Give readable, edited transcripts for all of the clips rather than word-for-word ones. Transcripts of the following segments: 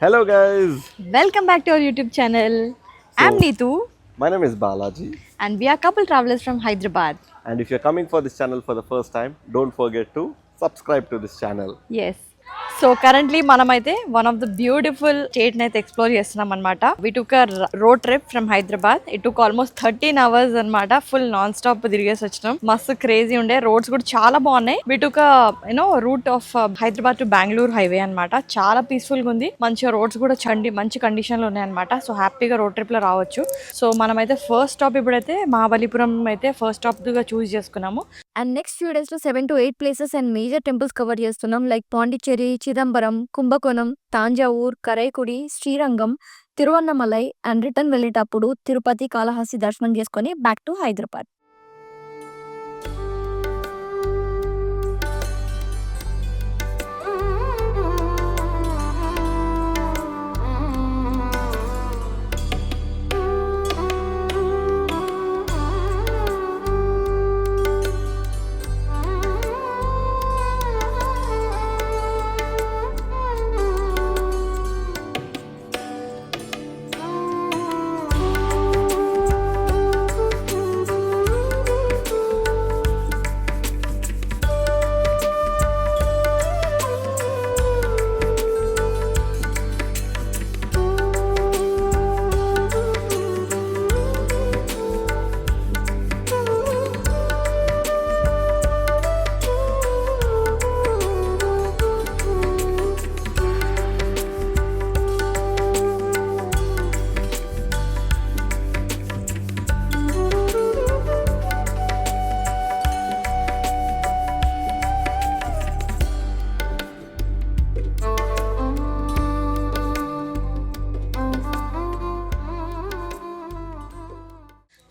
Hello guys, Welcome back to our YouTube channel. I'm Neetu my name is Balaji, and we are couple travelers from Hyderabad. and if you're coming for this channel for the first time, don't forget to subscribe to this channel. Yes. So currently మనమైతే one of the beautiful state అయితే explore చేస్తున్నాం అనమాట. We took road trip from Hyderabad. It took almost 13 hours అనమాట. Full non stop తిరిగేసి వచ్చినాం. మస్తు crazy ఉండే, roads కూడా చాలా బాగున్నాయి. We took route of Hyderabad to Bengaluru highway అనమాట. చాలా పీస్ఫుల్ గా ఉంది, మంచిగా రోడ్స్ కూడా మంచి కండిషన్ లో ఉన్నాయి అనమాట. సో హ్యాపీగా రోడ్ ట్రిప్ లో రావచ్చు. సో మనమైతే ఫస్ట్ స్టాప్ ఇప్పుడైతే మహాబలిపురం అయితే ఫస్ట్ స్టాప్ గా చూస్ చేసుకున్నాము. అండ్ నెక్స్ట్ ఫ్యూ డేస్ లో 7 to 8 places and major temples cover చేస్తున్నాం. లైక్ పాండిచ్చేరి, చిదంబరం, కుంభకోణం, తాంజావూర్, కరైకుడి, శ్రీరంగం, తిరువన్నమలై అండ్ రిటర్న్ వెళ్ళేటప్పుడు తిరుపతి, కాళహస్తి దర్శనం చేసుకొని బ్యాక్ టు హైదరాబాద్.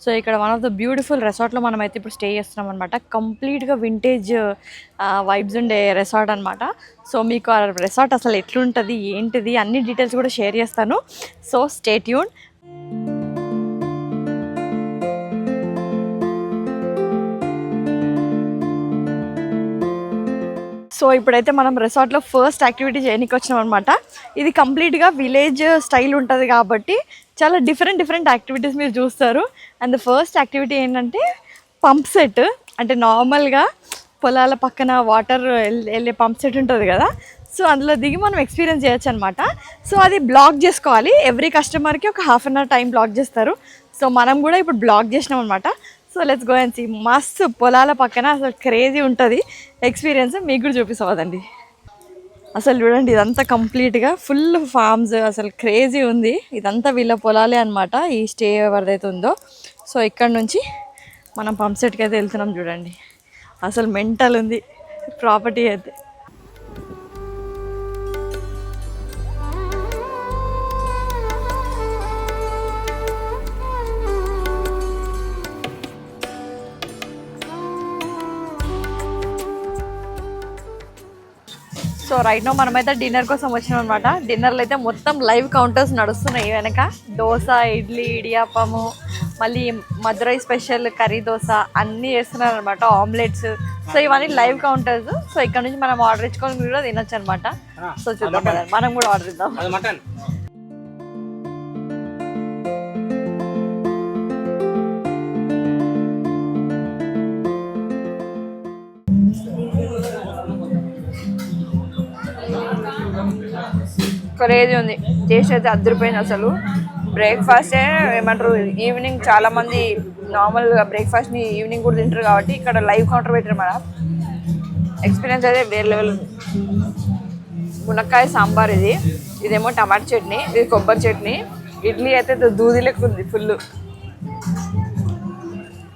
సో ఇక్కడ వన్ ఆఫ్ ద బ్యూటిఫుల్ రెసార్ట్లో మనం అయితే ఇప్పుడు స్టే చేస్తున్నాం అనమాట. కంప్లీట్గా వింటేజ్ వైబ్స్ ఉండే రెసార్ట్ అనమాట. సో మీకు ఆ రెసార్ట్ అసలు ఎట్లుంటుంది ఏంటిది అన్ని డీటెయిల్స్ కూడా షేర్ చేస్తాను. So stay tune. సో ఇప్పుడైతే మనం రిసార్ట్లో ఫస్ట్ యాక్టివిటీ చేయడానికి వచ్చినాం అనమాట. ఇది కంప్లీట్గా విలేజ్ స్టైల్ ఉంటుంది కాబట్టి చాలా డిఫరెంట్ యాక్టివిటీస్ మీరు చూస్తారు. అండ్ ద ఫస్ట్ యాక్టివిటీ ఏంటంటే పంప్ సెట్. అంటే నార్మల్గా పొలాల పక్కన వాటర్ వెళ్ళే పంప్ సెట్ ఉంటుంది కదా, సో అందులో దిగి మనం ఎక్స్పీరియన్స్ చేయొచ్చు అనమాట. సో అది బ్లాక్ చేసుకోవాలి. ఎవ్రీ కస్టమర్కి ఒక 1/2 hour టైం బ్లాక్ చేస్తారు. సో మనం కూడా ఇప్పుడు బ్లాక్ చేసినాం అనమాట. So let's go and see. మస్తు పొలాల పక్కన అసలు క్రేజీ ఉంటుంది ఎక్స్పీరియన్స్. మీకు కూడా చూపిస్తాదండి. అసలు చూడండి, ఇదంతా కంప్లీట్గా ఫుల్ ఫార్మ్స్, అసలు క్రేజీ ఉంది. ఇదంతా వీళ్ళ పొలాలే అనమాట, ఈ స్టే ఎవరిదైతే ఉందో. సో ఇక్కడ నుంచి మనం పంప్ సెట్కి అయితే వెళ్తున్నాం. చూడండి అసలు మెంటల్ ఉంది ప్రాపర్టీ అయితే. సో రైట్ నో మనమైతే డిన్నర్ కోసం వచ్చినాం అనమాట. డిన్నర్లో అయితే మొత్తం లైవ్ కౌంటర్స్ నడుస్తున్నాయి వెనక. దోశ, ఇడ్లీ, ఇడియాపము, మళ్ళీ మదురై స్పెషల్ కర్రీ దోశ అన్నీ చేస్తున్నారు అనమాట, ఆమ్లెట్స్. సో ఇవన్నీ లైవ్ కౌంటర్స్. సో ఇక్కడ నుంచి మనం ఆర్డర్ ఇచ్చుకొని కూడా తినొచ్చు అనమాట. సో చూద్దాం కదా, మనం కూడా ఆర్డర్ ఇద్దాం. క్రేజీ ఉంది, టేస్ట్ అయితే అద్దరిపోయింది అసలు. బ్రేక్ఫాస్ట్ ఏమంటారు, ఈవినింగ్ చాలామంది నార్మల్గా బ్రేక్ఫాస్ట్ని ఈవినింగ్ కూడా తింటారు కాబట్టి ఇక్కడ లైవ్ కౌంటర్ పెట్టారు మన. ఎక్స్పీరియన్స్ అయితే వేరే లెవెల్ ఉంది. మునక్కాయ సాంబార్ ఇది, ఇదేమో టమాటా చట్నీ, ఇది కొబ్బరి చట్నీ. ఇడ్లీ అయితే దూది లెక్క ఉంది ఫుల్.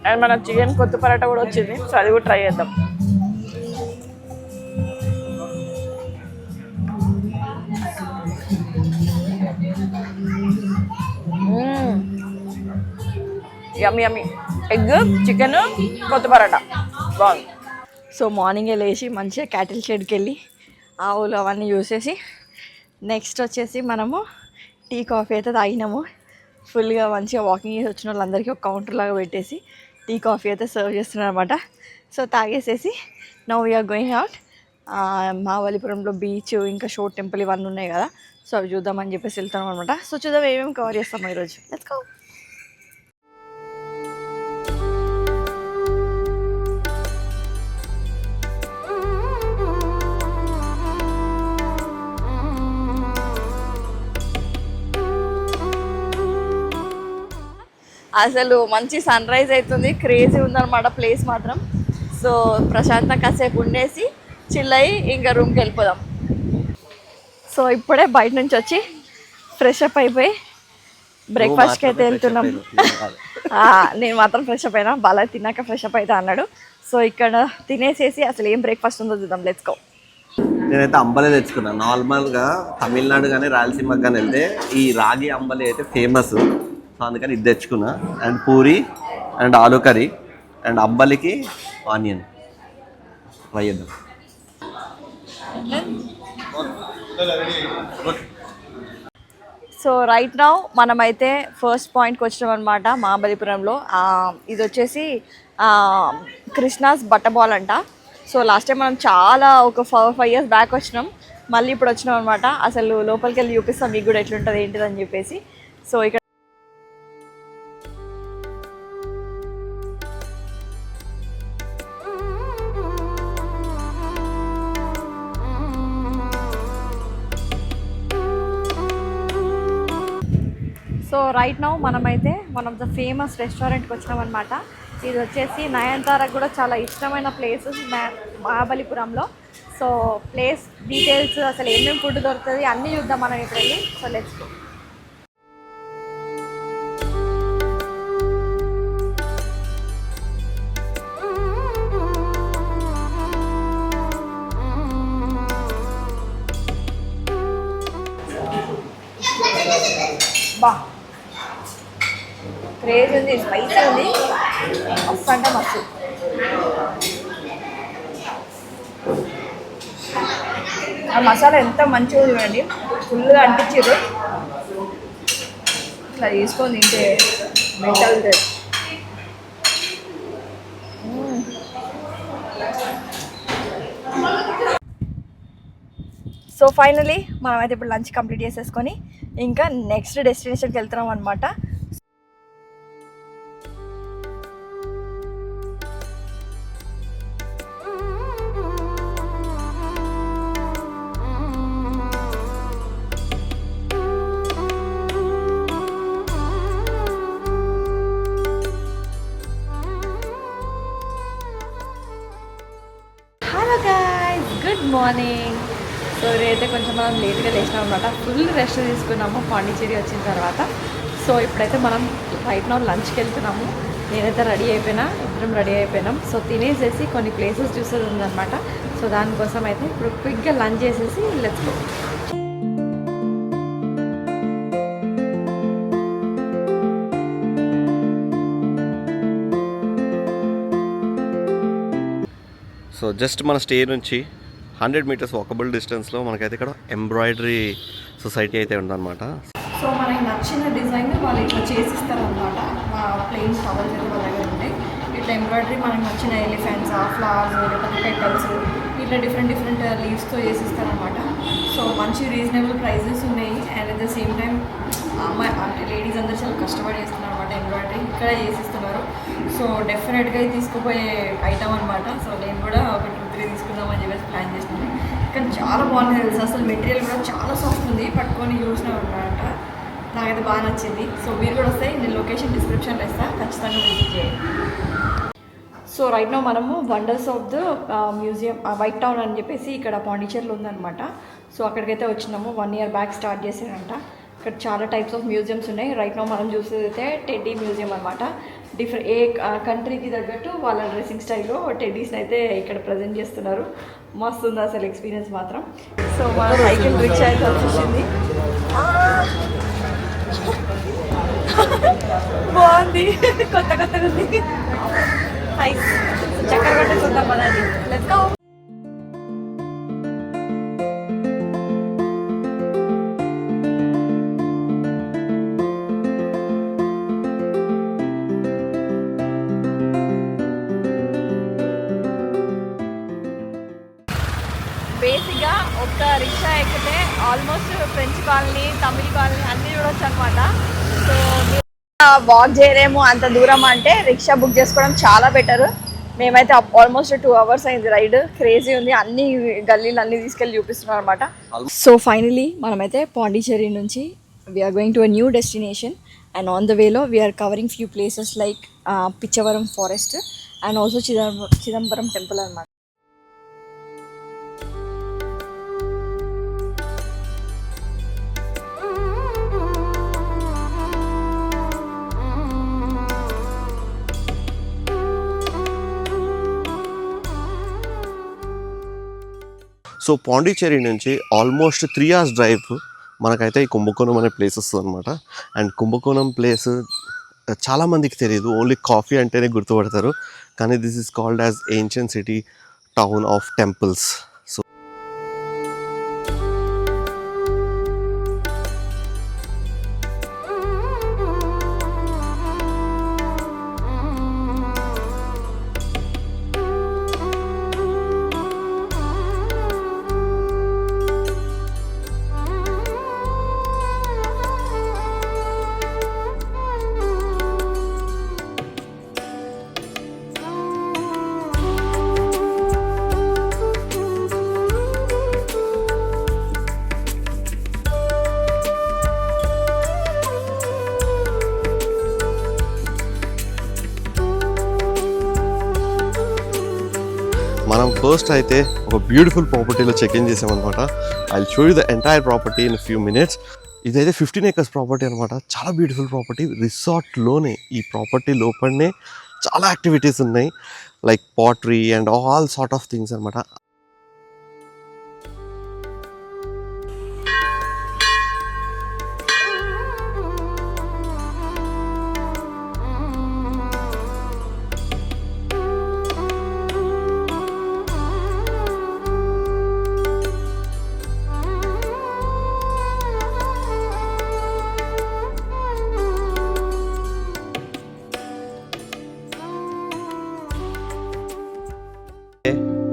అండ్ మన చికెన్ కొత్త పరాటా కూడా వచ్చింది, సో అది కూడా ట్రై చేద్దాం. యమ్మీ యమ్మీ. ఎగ్, చికెన్, కొత్త పరాటా బాగుంది. సో మార్నింగే లేచి మంచిగా క్యాటిల్ షెడ్కి వెళ్ళి ఆవులు అవన్నీ చూసేసి నెక్స్ట్ వచ్చేసి మనము టీ కాఫీ అయితే తాగినాము. ఫుల్గా మంచిగా వాకింగ్ చేసి వచ్చిన వాళ్ళందరికీ ఒక కౌంటర్ లాగా పెట్టేసి టీ కాఫీ అయితే సర్వ్ చేస్తున్నారు అనమాట. సో తాగేసేసి నౌ వీఆర్ గోయింగ్ అవుట్. మహాబలిపురంలో బీచ్ ఇంకా షో టెంపుల్ ఇవన్నీ ఉన్నాయి కదా, సో అవి చూద్దామని చెప్పేసి వెళ్తాం అనమాట. సో చూద్దాం ఏమేమి కవర్ చేస్తాం ఈరోజు. Let's go. అసలు మంచి సన్ రైజ్ అవుతుంది, క్రేజీ ఉందన్నమాట ప్లేస్ మాత్రం. సో ప్రశాంతంగా కాసేపు ఉండేసి చిల్ అయ్యి ఇంకా రూమ్కి వెళ్ళిపోదాం. సో ఇప్పుడే బయట నుంచి వచ్చి ఫ్రెష్ అప్ అయిపోయి బ్రేక్ఫాస్ట్కి అయితే వెళ్తున్నాం. నేను మాత్రం ఫ్రెష్ అప్ అయినా, బాగా తిన్నాక ఫ్రెష్ అప్ అవుతా అన్నాడు. సో ఇక్కడ తినేసేసి అసలు ఏం బ్రేక్ఫాస్ట్ ఉందో చూద్దాం. Let's go. నేనైతే అంబలే తెచ్చుకున్నాను. నార్మల్గా తమిళనాడు కానీ రాయలసీమకి కానీ వెళ్తే ఈ రాగి అంబలి అయితే ఫేమస్. సో అందుకని ఇది తెచ్చుకున్నా. And puri and aloo curry and అంబలికి ఆనియన్ ట్రై చేద్దాం. సో రైట్ నౌ మనమైతే ఫస్ట్ పాయింట్కి వచ్చినాం అనమాట మహాబలిపురంలో. ఇది వచ్చేసి కృష్ణాస్ బట్టబాల్ అంట. సో లాస్ట్ టైం మనం చాలా ఒక 4-5 years బ్యాక్ వచ్చినాం, మళ్ళీ ఇప్పుడు వచ్చినాం అనమాట. అసలు లోపలికి వెళ్ళి చూపిస్తాం మీకు కూడా ఎట్లుంటుంది ఏంటిదని చెప్పేసి. సో ఇక్కడ సో రైట్ నౌ మనమైతే వన్ ఆఫ్ ద ఫేమస్ రెస్టారెంట్కి వచ్చినాం అనమాట. ఇది వచ్చేసి నయనతారకు కూడా చాలా ఇష్టమైన ప్లేస్ మహాబలిపురంలో. సో ప్లేస్ డీటెయిల్స్, అసలు ఏమేమి ఫుడ్ దొరుకుతుంది అన్నీ చూద్దాం మనం ఇప్పుడు వెళ్ళి. So let's go. బా క్రేజ్ ఉంది, స్పైసీ ఉంది, మస్తు అంటే మస్తు. ఆ మసాలా ఎంత మంచిగా చూడండి, ఫుల్గా అంటించారు. ఇట్లా తీసుకొని తింటే మెంటల్. సో ఫైనలీ మనమైతే ఇప్పుడు లంచ్ కంప్లీట్ చేసేసుకొని ఇంకా నెక్స్ట్ డెస్టినేషన్కి వెళ్తున్నాం అనమాట. Hello guys, good morning. So ఇదైతే కొంచెం మనం లేట్గా లేచినాం అనమాట. ఫుల్ రెస్ట్ తీసుకున్నాము పాండిచ్చేరి వచ్చిన తర్వాత. సో ఇప్పుడైతే మనం రైట్ నౌ లంచ్కి వెళ్తున్నాము. నేనైతే రెడీ అయిపోయినా, ఇద్దరం రెడీ అయిపోయినాం. సో తినేసేసి కొన్ని ప్లేసెస్ చూసేది ఉందన్నమాట. సో దానికోసం అయితే ఇప్పుడు క్విక్గా లంచ్ చేసేసి లెట్స్ గో. సో జస్ట్ మన స్టే నుంచి 100 meters వాకబుల్ డిస్టెన్స్లో మనకైతే ఇక్కడ ఎంబ్రాయిడరీ సొసైటీ అయితే ఉందన్నమాట. సో మనకి నచ్చిన డిజైన్ వాళ్ళు ఇట్లా చేసిస్తారనమాట. మా ప్లెయిన్ టవల్స్ అయితే వాళ్ళ దగ్గర ఉంటాయి. ఇట్లా ఎంబ్రాయిడరీ మనకి నచ్చిన ఎలిఫెంట్స్, ఫ్లవర్స్, లేకపోతే పెటల్స్, ఇట్లా డిఫరెంట్ లీవ్స్తో చేసిస్తారనమాట. సో మంచి రీజనబుల్ ప్రైజెస్ ఉన్నాయి. And at the same time అమ్మాయి అంటే లేడీస్ అందరూ చాలా కష్టపడి చేస్తున్నారు అనమాట. ఎంబ్రాయిడరీ ఇక్కడ చేసిస్తున్నారు. సో డెఫినెట్గా తీసుకుపోయే ఐటమ్ అనమాట. సో నేను కూడా ఒక 2-3 తీసుకుందామని చెప్పేసి ప్లాన్ చేస్తున్నాను. కానీ చాలా బాగుంది తెలుసు, అసలు మెటీరియల్ కూడా చాలా సాఫ్ట్ ఉంది. పట్టుకొని చూసినా అనమాట, నాకైతే బాగా నచ్చింది. సో మీరు కూడా వస్తాయి, నేను లొకేషన్ డిస్క్రిప్షన్లో ఇస్తాను, ఖచ్చితంగా విజిట్ చేయండి. సో రైట్ నో మనము wonders of the museum white town అని చెప్పేసి ఇక్కడ పాండిచ్చేరిలో ఉందన్నమాట. సో అక్కడికైతే వచ్చినాము. 1 year బ్యాక్ స్టార్ట్ చేశారంట. ఇక్కడ చాలా టైప్స్ ఆఫ్ మ్యూజియంస్ ఉన్నాయి. రైట్ నో మనం చూసేదైతే టెడ్డీ మ్యూజియం అనమాట. ఏ కంట్రీకి తగ్గట్టు వాళ్ళ డ్రెస్సింగ్ స్టైల్లో టెడ్డీస్ని అయితే ఇక్కడ ప్రజెంట్ చేస్తున్నారు. మస్తు ఉంది అసలు ఎక్స్పీరియన్స్ మాత్రం. సో మన సైకిల్ రిక్షా అయితే వచ్చేసింది. బాగుంది, కొత్తగా ఉంది. చక్కర కొట్టే చూద్దాం పదండి, లెట్స్ గో. బేసిక్గా ఒక రిక్షా ఎక్కితే almost French colony, Tamil colony అన్నీ చూడొచ్చు అనమాట. సో వాక్ చేయలేము అంత దూరం అంటే రిక్షా బుక్ చేసుకోవడం చాలా బెటర్. మేమైతే ఆల్మోస్ట్ 2 hours అయింది రైడ్. క్రేజీ ఉంది, అన్ని గల్లీలు అన్ని తీసుకెళ్ళి చూపిస్తున్నారు అనమాట. సో ఫైనలీ మనమైతే పాండిచ్చేరి నుంచి we're going to a new destination. And on the వేలో we're covering few places like Pichavaram forest and also Chidambaram temple అనమాట. సో పాండిచ్చేరి నుంచి ఆల్మోస్ట్ 3 hours డ్రైవ్ మనకైతే ఈ కుంభకోణం అనే ప్లేస్ వస్తుంది అనమాట. అండ్ కుంభకోణం ప్లేస్ చాలామందికి తెలియదు, ఓన్లీ కాఫీ అంటేనే గుర్తుపడతారు. కానీ this is called as ancient city, town of temples. So మనం ఫస్ట్ అయితే ఒక బ్యూటిఫుల్ ప్రాపర్టీలో చెక్ఇన్ చేసామన్నమాట. I will show you the entire property in few minutes. ఇదైతే 15 acres ప్రాపర్టీ అనమాట. చాలా బ్యూటిఫుల్ ప్రాపర్టీ. రిసార్ట్లోనే, ఈ ప్రాపర్టీ లోపలనే చాలా యాక్టివిటీస్ ఉన్నాయి, like pottery and all sort of things అనమాట.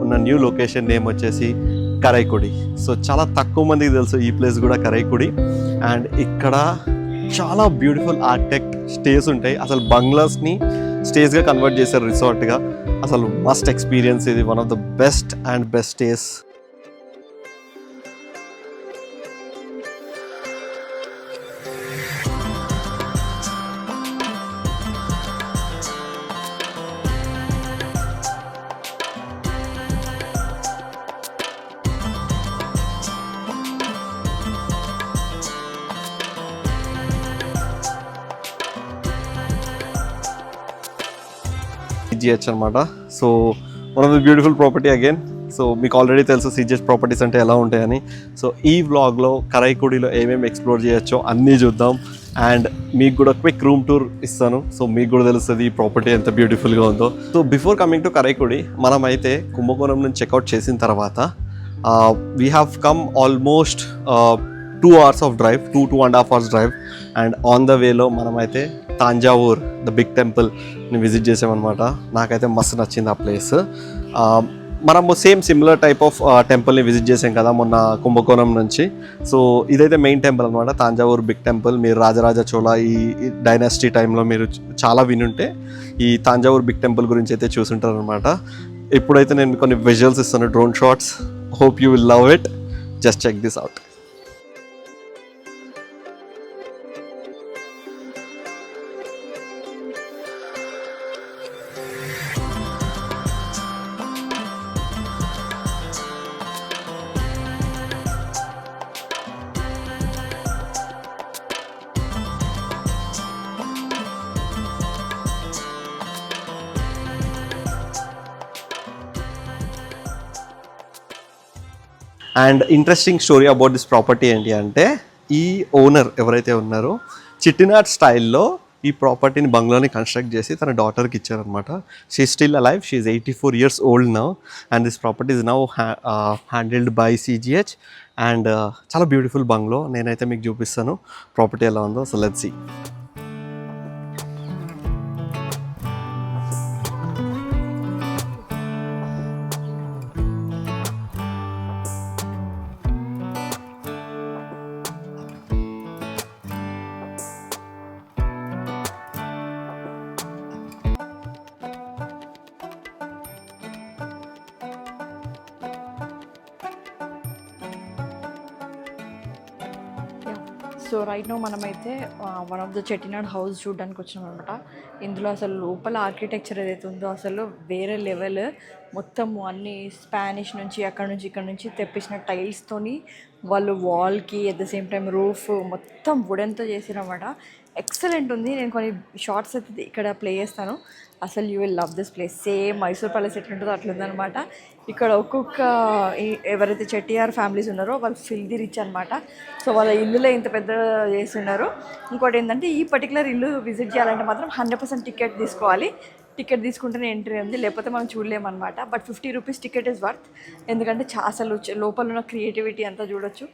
ఉన్న న్యూ లొకేషన్ నేమ్ వచ్చేసి కరైకుడి. సో చాలా తక్కువ మందికి తెలుసు ఈ ప్లేస్ కూడా కరైకుడి. అండ్ ఇక్కడ చాలా బ్యూటిఫుల్ ఆర్కిటెక్ట్ స్టేస్ ఉంటాయి. అసలు బంగ్లాస్ని స్టేస్గా కన్వర్ట్ చేశారు రిసార్ట్గా. అసలు మస్ట్ ఎక్స్పీరియన్స్. ఇది one of the best and best stays. CGH అనమాట. So one of the beautiful property again. So మీకు ఆల్రెడీ తెలుసు CGH ప్రాపర్టీస్ అంటే ఎలా ఉంటాయని. సో ఈ వ్లాగ్లో కరైకుడిలో ఏమేమి ఎక్స్ప్లోర్ చేయొచ్చో అన్నీ చూద్దాం. అండ్ మీకు కూడా క్విక్ రూమ్ టూర్ ఇస్తాను. సో మీకు కూడా తెలుస్తుంది ఈ ప్రాపర్టీ ఎంత బ్యూటిఫుల్గా ఉందో. So before coming to Karaikudi, మనమైతే కుంభకోణం నుంచి చెక్అవుట్ చేసిన తర్వాత we have come almost 2 hours of drive, 2.5 hours drive. And on the వేలో మనమైతే తాంజావూర్ ద బిగ్ టెంపుల్ని విజిట్ చేసామన్నమాట. నాకైతే మస్తు నచ్చింది ఆ ప్లేస్. మనము సిమిలర్ టైప్ ఆఫ్ టెంపుల్ని విజిట్ చేసాం కదా మొన్న కుంభకోణం నుంచి. సో ఇదైతే మెయిన్ టెంపుల్ అనమాట, తాంజావూర్ బిగ్ టెంపుల్. మీరు రాజరాజ చోళ ఈ డైనాసిటీ టైంలో మీరు చాలా వినుంటే ఈ తాంజావూర్ బిగ్ టెంపుల్ గురించి అయితే చూసుంటారు అనమాట. ఇప్పుడైతే నేను కొన్ని విజువల్స్ ఇస్తాను, drone shots. Hope you will love it. Just check this out. And interesting story about this property ఏంటి అంటే, ఈ ఓనర్ ఎవరైతే ఉన్నారో చిట్టినాడ్ స్టైల్లో ఈ ప్రాపర్టీని బంగ్లాని కన్స్ట్రక్ట్ చేసి తన డాటర్కి ఇచ్చారనమాట. She still alive, she is 84 years old now. And this property is now handled by CGH. And చాలా బ్యూటిఫుల్ బంగ్లో. నేనైతే మీకు చూపిస్తాను ప్రాపర్టీ ఎలా ఉందో. So let's see. So right now మనమైతే one of the Chettinad house చూడడానికి వచ్చినాం అనమాట. ఇందులో అసలు లోపల ఆర్కిటెక్చర్ ఏదైతే ఉందో అసలు వేరే లెవెల్. మొత్తము అన్ని స్పానిష్ నుంచి అక్కడ నుంచి ఇక్కడ నుంచి తెప్పించిన టైల్స్తోని వాళ్ళు వాల్కి at the same time roof మొత్తం వుడెన్తో చేసిరన్నమాట. ఎక్సలెంట్ ఉంది. నేను కొన్ని షార్ట్స్ అయితే ఇక్కడ ప్లే చేస్తాను. అసలు you will love this place. Same Mysore palace ఎట్లుంటుందో అట్లుందనమాట. ఇక్కడ ఒక్కొక్క ఎవరైతే చెట్టియార్ ఫ్యామిలీస్ ఉన్నారో వాళ్ళు ఫిల్దీ రిచ్ అనమాట. సో వాళ్ళ ఇల్లులో ఇంత పెద్ద చేస్తున్నారు. ఇంకోటి ఏంటంటే ఈ పర్టికులర్ ఇల్లు విజిట్ చేయాలంటే మాత్రం 100% టికెట్ తీసుకోవాలి. టికెట్ తీసుకుంటేనే ఎంట్రీ ఉంది, లేకపోతే మనం చూడలేమన్నమాట. But 50 rupees ticket is worth. ఎందుకంటే అసలు లోపల ఉన్న క్రియేటివిటీ అంతా చూడొచ్చు.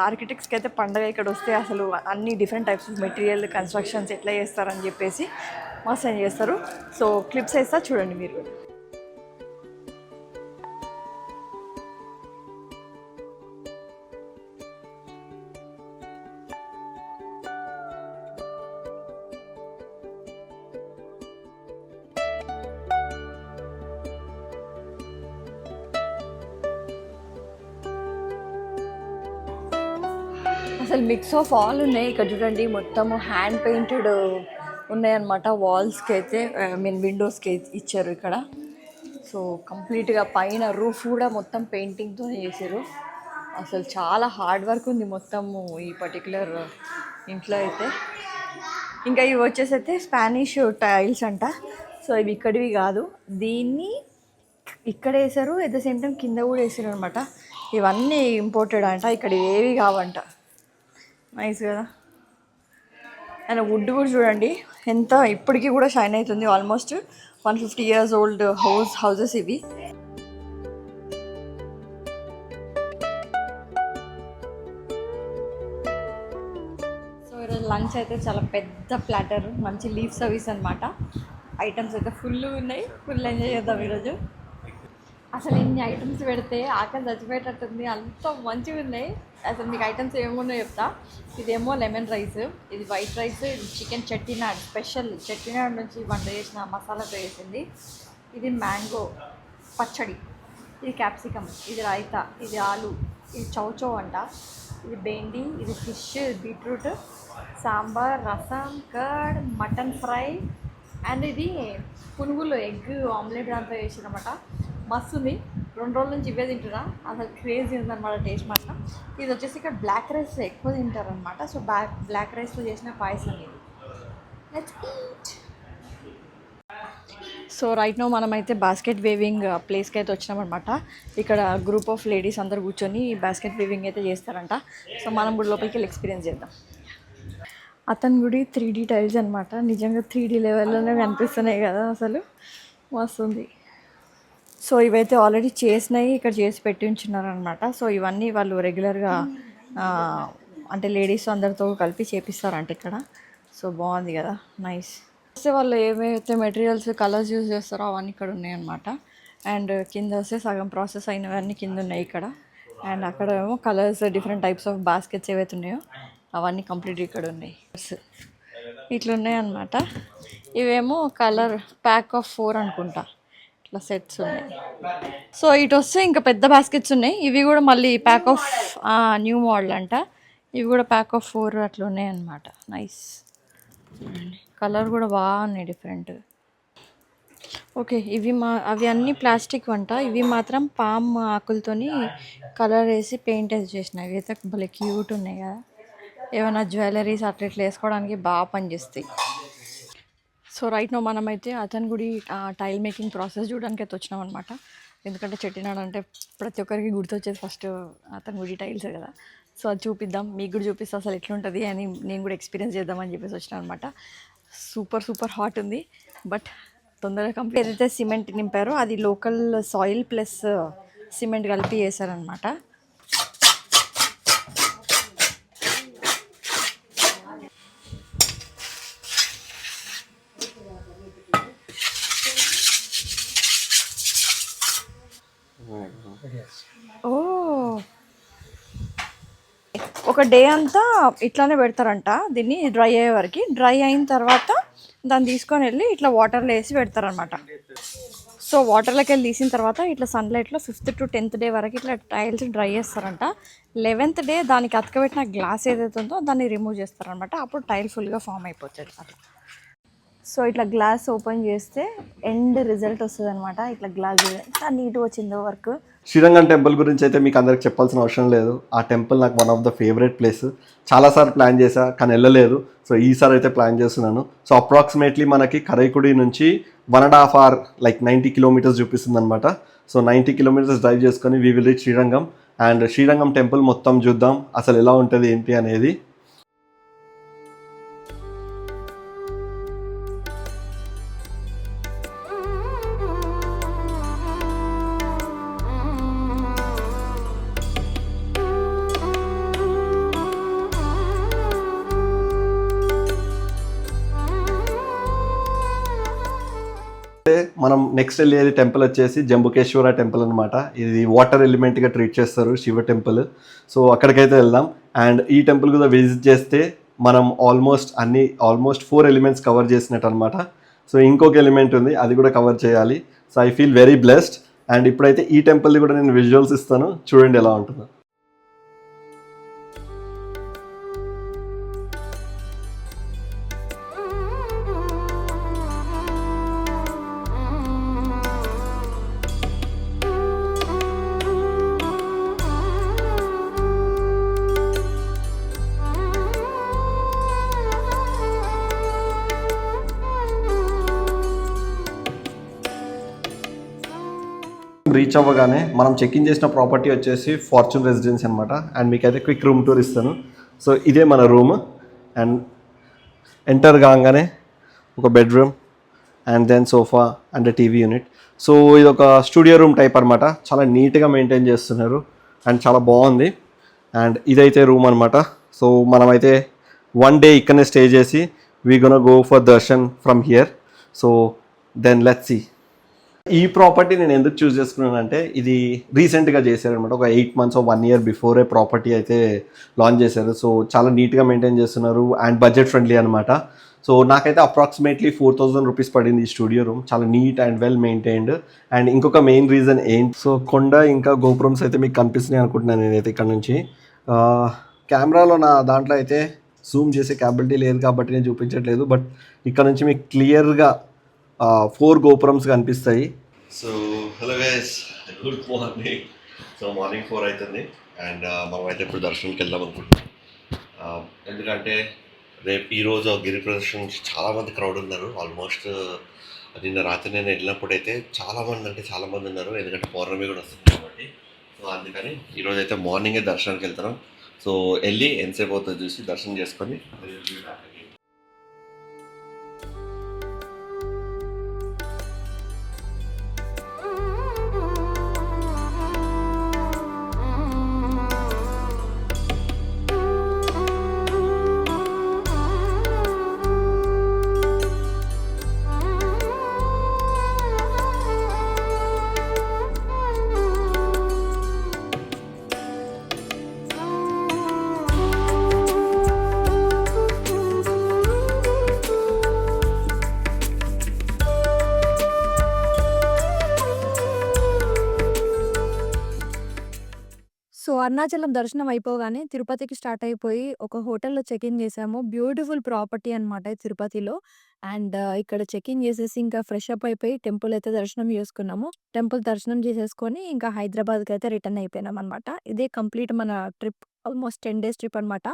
ఆర్కిటెక్ట్స్కి అయితే పండగ ఇక్కడ వస్తే అసలు అన్ని different types of material constructions ఎట్లా చేస్తారని చెప్పేసి మస్తు ఏం చేస్తారు. సో క్లిప్స్ వేస్తా చూడండి మీరు. అసలు మిక్స్ ఆఫ్ ఆల్ ఉన్నాయి ఇక్కడ చూడండి. మొత్తము హ్యాండ్ పెయింటెడ్ ఉన్నాయన్నమాట. వాల్స్కి అయితే విండోస్కి ఇచ్చారు ఇక్కడ. సో కంప్లీట్గా పైన రూఫ్ కూడా మొత్తం పెయింటింగ్తో చేశారు. అసలు చాలా హార్డ్ వర్క్ ఉంది మొత్తము ఈ పర్టికులర్ ఇంట్లో అయితే. ఇంకా ఇవి వచ్చేసి అయితే స్పానిష్ టైల్స్ అంట. సో ఇవి ఇక్కడివి కాదు, దీన్ని ఇక్కడ వేసారు, ఎట్ ద సేమ్ టైం కింద కూడా వేసారు అనమాట. ఇవన్నీ ఇంపోర్టెడ్ అంట, ఇక్కడ ఏవి కావంట. నైస్ కదా. అండ్ వుడ్ కూడా చూడండి ఎంత ఇప్పటికీ కూడా షైన్ అవుతుంది. ఆల్మోస్ట్ 150 years ఓల్డ్ హౌసెస్ ఇవి. సో ఈరోజు లంచ్ అయితే చాలా పెద్ద ప్లాటర్, మంచి లీఫ్ సర్వీస్ అనమాట. ఐటమ్స్ అయితే ఫుల్ ఉన్నాయి. ఫుల్ ఎంజాయ్ చేద్దాం ఈరోజు. అసలు ఇన్ని ఐటమ్స్ పెడితే ఆకలి చచ్చిపోయేటట్టుంది, అంత మంచిగా ఉన్నాయి. అసలు మీకు ఐటమ్స్ ఏమున్నాయో చెప్తా. ఇదేమో లెమన్ రైస్, ఇది వైట్ రైస్, ఇది చికెన్ చెట్టినాడ్ స్పెషల్ చెట్టినాడ్ నుంచి వంట చేసిన మసాలాతో వేసింది. ఇది మ్యాంగో పచ్చడి, ఇది క్యాప్సికమ్, ఇది రైతా, ఇది ఆలు, ఇది చౌచౌ అంట, ఇది బెండి, ఇది ఫిష్, బీట్రూట్, సాంబార్, రసం, కర్డ్, మటన్ ఫ్రై, అండ్ ఇది పునుగులు ఎగ్ ఆమ్లెట్ దాంతో వేసినమాట. మస్తు ఉంది. 2 రోజుల నుంచి ఇవే తింటున్నా. అసలు క్రేజీ ఉందన్నమాట టేస్ట్ మాత్రం. ఇది వచ్చేసి ఇక్కడ బ్లాక్ రైస్ ఎక్కువ తింటారనమాట. సో బ్లాక్ రైస్తో చేసిన పాయసం ఇది. Let's eat. So right now మనమైతే బాస్కెట్ వేవింగ్ ప్లేస్కి అయితే వచ్చినామన్నమాట. ఇక్కడ గ్రూప్ ఆఫ్ లేడీస్ అందరు కూర్చొని బాస్కెట్ వేవింగ్ అయితే చేస్తారంట. సో మనం కూడా లోపలికి వెళ్ళి ఎక్స్పీరియన్స్ చేద్దాం. అతని గుడి 3D టైల్స్ అనమాట. నిజంగా 3D లెవెల్లోనే కనిపిస్తున్నాయి కదా, అసలు మస్తుంది. సో ఇవైతే ఆల్రెడీ చేసినాయి ఇక్కడ చేసి పెట్టి ఉంచున్నారు అనమాట. సో ఇవన్నీ వాళ్ళు రెగ్యులర్గా అంటే లేడీస్ అందరితో కలిపి చేపిస్తారంట ఇక్కడ. సో బాగుంది కదా, నైస్. వస్తే వాళ్ళు ఏవైతే మెటీరియల్స్ కలర్స్ యూజ్ చేస్తారో అవన్నీ ఇక్కడ ఉన్నాయి అనమాట. అండ్ కింద వస్తే సగం ప్రాసెస్ అయినవన్నీ కింద ఉన్నాయి ఇక్కడ. అండ్ అక్కడ ఏమో colours different types of baskets ఏవైతే ఉన్నాయో అవన్నీ కంప్లీట్ ఇక్కడ ఉన్నాయి. ఇట్లున్నాయి అన్నమాట. ఇవేమో కలర్ ప్యాక్ ఆఫ్ 4 అనుకుంటా, ఇట్లా సెట్స్ ఉన్నాయి. సో ఇటు వస్తే ఇంకా పెద్ద బాస్కెట్స్ ఉన్నాయి. ఇవి కూడా మళ్ళీ ప్యాక్ ఆఫ్ న్యూ మోడల్ అంట. ఇవి కూడా ప్యాక్ ఆఫ్ 4 అట్లా ఉన్నాయి అన్నమాట. నైస్. కలర్ కూడా బాగున్నాయి డిఫరెంట్. ఓకే, అవి అన్నీ ప్లాస్టిక్ వంట. ఇవి మాత్రం పామ్ ఆకులతోని కలర్ వేసి పెయింట్ వేసి చేసినాయి. ఇవి అయితే భలే క్యూట్ ఉన్నాయి కదా. ఏమైనా జ్యువెలరీస్ అట్లా ఇట్లా వేసుకోవడానికి బాగా పనిచేస్తాయి. సో రైట్ నో మనమైతే అతని గుడి టైల్ మేకింగ్ ప్రాసెస్ చూడడానికి అయితే వచ్చినాం అనమాట. ఎందుకంటే చెట్టినాడు అంటే ప్రతి ఒక్కరికి గుర్తొచ్చేది ఫస్ట్ అతని గుడి టైల్స్ కదా. సో అది చూపిద్దాం, మీకు కూడా చూపిస్తే అసలు ఎట్లుంటుంది అని నేను కూడా ఎక్స్పీరియన్స్ చేద్దామని చెప్పేసి వచ్చినాను అనమాట. సూపర్ హాట్ ఉంది, బట్ తొందరగా కంప్లీట్. ఏదైతే సిమెంట్ నింపారో అది లోకల్ సాయిల్ ప్లస్ సిమెంట్ కలిపి వేసారనమాట. ఒక డే అంతా ఇట్లానే పెడతారంట దీన్ని డ్రై అయ్యే వరకు. డ్రై అయిన తర్వాత దాన్ని తీసుకొని వెళ్ళి ఇట్లా వాటర్లో వేసి పెడతారనమాట. సో సో వాటర్లోకి వెళ్ళి తీసిన తర్వాత ఇట్లా సన్లైట్లో 5th to 10th డే వరకు ఇట్లా టైల్స్ డ్రై చేస్తారంట. 11th డే దానికి అతకబెట్టిన గ్లాస్ ఏదైతే ఉందో దాన్ని రిమూవ్ చేస్తారనమాట. అప్పుడు టైల్ ఫుల్గా ఫామ్ అయిపోతుంది అట్లా. సో ఇట్లా గ్లాస్ ఓపెన్ చేస్తే ఎండ్ రిజల్ట్ వస్తుంది అనమాట. ఇట్లా గ్లాస్ ఎంత నీట్గా వచ్చిందో వర్క్. శ్రీరంగం టెంపుల్ గురించి అయితే మీకు అందరికి చెప్పాల్సిన అవసరం లేదు. ఆ టెంపుల్ నాకు one of the favourite place. చాలాసార్లు ప్లాన్ చేశా కానీ వెళ్ళలేదు. సో ఈసారి అయితే ప్లాన్ చేస్తున్నాను. సో అప్రాక్సిమేట్లీ మనకి కరైకుడి నుంచి 1.5 hour లైక్ 90 kilometers చూపిస్తుంది అనమాట. సో 90 kilometers డ్రైవ్ చేసుకొని we will reach Srirangam. And Srirangam temple మొత్తం చూద్దాం అసలు ఎలా ఉంటుంది ఏంటి అనేది. మనం నెక్స్ట్ వెళ్ళేది టెంపుల్ వచ్చేసి జంబుకేశ్వర టెంపుల్ అనమాట. ఇది వాటర్ ఎలిమెంట్గా ట్రీట్ చేస్తారు శివ టెంపుల్. సో అక్కడికైతే వెళ్దాం. అండ్ ఈ టెంపుల్ కూడా విజిట్ చేస్తే మనం ఆల్మోస్ట్ 4 elements కవర్ చేసినట్టు అనమాట. సో ఇంకొక ఎలిమెంట్ ఉంది అది కూడా కవర్ చేయాలి. So I feel very blessed. And ఇప్పుడైతే ఈ టెంపుల్ని కూడా నేను విజువల్స్ ఇస్తాను, చూడండి ఎలా ఉంటుందో. రీచ్ అవ్వగానే మనం చెక్ ఇన్ చేసిన ప్రాపర్టీ వచ్చేసి ఫార్చ్యూన్ రెసిడెన్సీ అనమాట. అండ్ మీకైతే క్విక్ రూమ్ టూర్ ఇస్తాను. సో ఇదే మన రూమ్. అండ్ ఎంటర్ కాగానే ఒక bedroom and then sofa and TV unit. So ఇది ఒక స్టూడియో రూమ్ టైప్ అనమాట. చాలా నీట్గా మెయింటైన్ చేస్తున్నారు అండ్ చాలా బాగుంది. అండ్ ఇదైతే రూమ్ అనమాట. సో మనమైతే 1 day ఇక్కడనే స్టే చేసి we gonna go for darshan from here. So then let's see. ఈ ప్రాపర్టీ నేను ఎందుకు చూస్ చేసుకున్నానంటే ఇది రీసెంట్గా చేశారనమాట. ఒక 8 months or 1 year before property అయితే లాంచ్ చేశారు. సో చాలా నీట్గా మెయింటైన్ చేస్తున్నారు అండ్ బడ్జెట్ ఫ్రెండ్లీ అనమాట. సో నాకైతే అప్రాక్సిమేట్లీ 4,000 rupees పడింది ఈ స్టూడియో రూమ్. చాలా neat and well maintained. And ఇంకొక మెయిన్ రీజన్ ఏంటి, సో కొండ ఇంకా గోపురమ్స్ అయితే మీకు కనిపిస్తున్నాయి అనుకుంటున్నాను నేనైతే ఇక్కడ నుంచి. కెమెరాలో నా దాంట్లో అయితే జూమ్ చేసే క్యాపబిలిటీ లేదు కాబట్టి నేను చూపించట్లేదు. బట్ ఇక్కడ నుంచి మీకు క్లియర్గా 4 గోపురమ్స్ కనిపిస్తాయి. So hello guys, good morning. So morning 4 అవుతుంది అండ్ మనం అయితే ఇప్పుడు దర్శనంకి వెళ్దాం అనుకుంటున్నాం. ఎందుకంటే రేపు ఈరోజు గిరి ప్రదర్శనకి చాలామంది క్రౌడ్ ఉన్నారు. ఆల్మోస్ట్ నిన్న రాత్రి నేను వెళ్ళినప్పుడు అయితే చాలామంది ఉన్నారు. ఎందుకంటే పౌర్ణమి కూడా వస్తుంది కాబట్టి. సో అందుకని ఈరోజు అయితే మార్నింగే దర్శనానికి వెళ్తున్నాం. సో వెళ్ళి ఎంతసేపు అవుతుందో చూసి దర్శనం చేసుకొని సో, అరుణాచలం దర్శనం అయిపోగానే తిరుపతికి స్టార్ట్ అయిపోయి ఒక హోటల్‌లో చెక్ ఇన్ చేసాము. బ్యూటిఫుల్ ప్రాపర్టీ అనమాట ఇది తిరుపతిలో. అండ్ ఇక్కడ చెక్ ఇన్ చేసేసి ఇంకా ఫ్రెష్ అప్ అయిపోయి టెంపుల్ అయితే దర్శనం చేసుకున్నాము. టెంపుల్ దర్శనం చేసేసుకొని ఇంకా హైదరాబాద్‌కైతే రిటర్న్ అయిపోయినామనమాట. ఇదే కంప్లీట్ మన ట్రిప్. ఆల్మోస్ట్ 10 days ట్రిప్ అనమాట.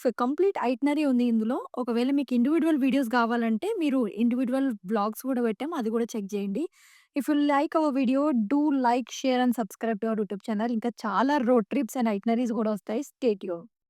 సో, కంప్లీట్ ఐటినరీ ఉంది ఇందులో. ఒకవేళ మీకు ఇండివిడ్యువల్ వీడియోస్ కావాలంటే మీరు ఇండివిడ్యువల్ వ్లాగ్స్ కూడా పెట్టాము. అది కూడా చెక్ చేయండి. If you like our video, do like, share and subscribe to our YouTube channel. ఇంకా చాలా రోడ్ ట్రిప్స్ అండ్ ఐటినరీస్ కూడా వస్తాయి. Stay tune.